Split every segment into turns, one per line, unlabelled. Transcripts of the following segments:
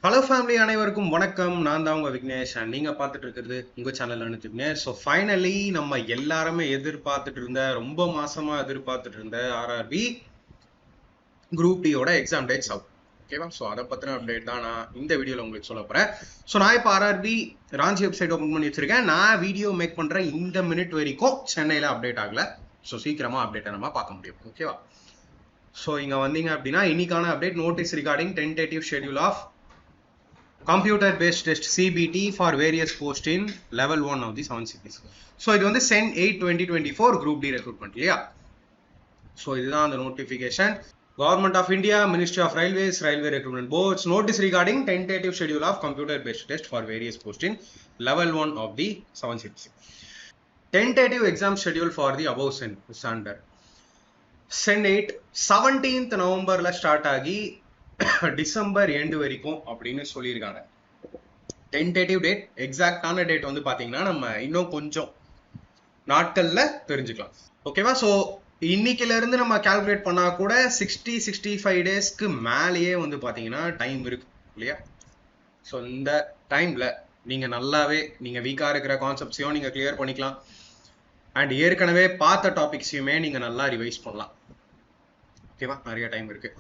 Hello family அனைவருக்கும் வணக்கம். நான் தான் உங்க விக்னேஷ் அண்ட் நீங்க பார்த்துட்டு இருக்கிறது உங்க சேனல் விக்னேஷ். ஸோ ஃபைனலி நம்ம எல்லாருமே எதிர்பார்த்துட்டு இருந்த ரொம்ப மாசமா எதிர்பார்த்துட்டு இருந்த ஆர்ஆர்பி குரூப் டியோட எக்ஸாம் டேட்ஸ் அவுட். ஓகேவா? ஸோ அதை பத்தின அப்டேட் தான் நான் இந்த வீடியோல உங்களுக்கு சொல்ல போறேன். ஸோ நான் இப்போ ஆர்ஆர்பி ராஞ்சி வெப்சைட் ஓப்பன் பண்ணி வச்சிருக்கேன். நான் வீடியோ மேக் பண்றேன் இந்த மினிட் வரைக்கும் சென்னையில அப்டேட் ஆகல. ஸோ சீக்கிரமா அப்டேட்டை நம்ம பார்க்க முடியும். ஓகேவா? ஸோ இங்க வந்தீங்க அப்படின்னா இன்னைக்கான update notice regarding tentative schedule of computer based test CBT for various posts in level 1 of the 7 cities. So இது வந்து Sen 8 2024 group D recruitment இல்லையா? So இதுதான் அந்த notification. Government of India, Ministry of Railways, Railway Recruitment Boards notice regarding tentative schedule of computer based test for various posts in level 1 of the 7 cities. Tentative exam schedule for the above Sander. Sen 8 17th November start ஆகி December end வரைக்கும் அப்படின்னு சொல்லியிருக்காங்க. Tentative date, எக்ஸாக்டான date வந்து பாத்தீங்கன்னா நம்ம இன்னும் கொஞ்சம் நாட்கள்ல தெரிஞ்சுக்கலாம். ஓகேவா? ஸோ இன்னைக்குல இருந்து நம்ம கால்குலேட் பண்ணா கூட 60-65 டேஸ்க்கு மேலேயே வந்து பாத்தீங்கன்னா டைம் இருக்கு இல்லையா? ஸோ இந்த டைம்ல நீங்க நல்லாவே நீங்க வீக்கா இருக்கிற கான்செப்ட்ஸையும் நீங்க கிளியர் பண்ணிக்கலாம் அண்ட் ஏற்கனவே பார்த்த டாபிக்ஸையுமே நீங்க நல்லா ரிவைஸ் பண்ணலாம். ஓகேவா? நிறைய டைம் இருக்கு.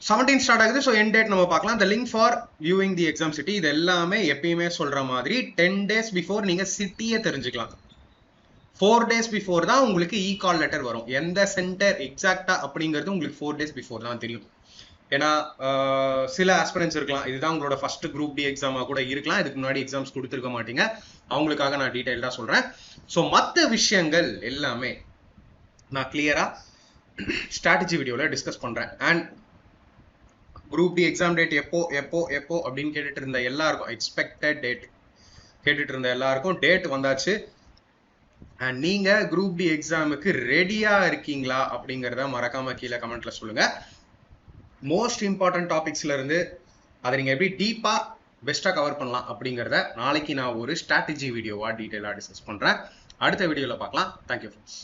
17 ஸ்டார்ட் ஆகுது. ஸோ எண்ட் டேட் நம்ம பார்க்கலாம். The link for viewing the exam city இது எல்லாமே எப்பயுமே சொல்ற மாதிரி 10 days பிஃபோர் நீங்க சிட்டியை தெரிஞ்சுக்கலாம். 4 days பிஃபோர் தான் உங்களுக்கு இ கால் லெட்டர் வரும். எந்த சென்டர் எக்ஸாக்டா அப்படிங்கிறது உங்களுக்கு 4 days பிஃபோர் தான் தெரியும். ஏன்னா சில ஆஸ்பிரன்ஸ் இருக்கலாம், இதுதான் உங்களோட ஃபர்ஸ்ட் குரூப் டி எக்ஸாமா கூட இருக்கலாம், இதுக்கு முன்னாடி எக்ஸாம்ஸ் கொடுத்துருக்க மாட்டீங்க, அவங்களுக்காக நான் டீடைல்டா சொல்றேன். ஸோ மற்ற விஷயங்கள் எல்லாமே நான் கிளியரா ஸ்ட்ராட்டஜி வீடியோல டிஸ்கஸ் பண்றேன். And group D exam date எப்போ எப்போ எப்போ அப்படின்னு கேட்டுட்டு இருந்த எல்லாருக்கும் எக்ஸ்பெக்டட் டேட் கேட்டுட்டு இருந்த எல்லாருக்கும் டேட் வந்தாச்சு. அண்ட் நீங்க குரூப் டி எக்ஸாமுக்கு ரெடியா இருக்கீங்களா அப்படிங்கிறத மறக்காம கீழே கமெண்ட்ல சொல்லுங்க. மோஸ்ட் இம்பார்ட்டன்ட் டாபிக்ஸ்ல இருந்து அதை நீங்க எப்படி டீப்பா பெஸ்டா கவர் பண்ணலாம் அப்படிங்கிறத நாளைக்கு நான் ஒரு ஸ்ட்ராட்டஜி வீடியோவா டீட்டெயிலா டிஸ்கஸ் பண்றேன். அடுத்த வீடியோல பார்க்கலாம். Thank you friends.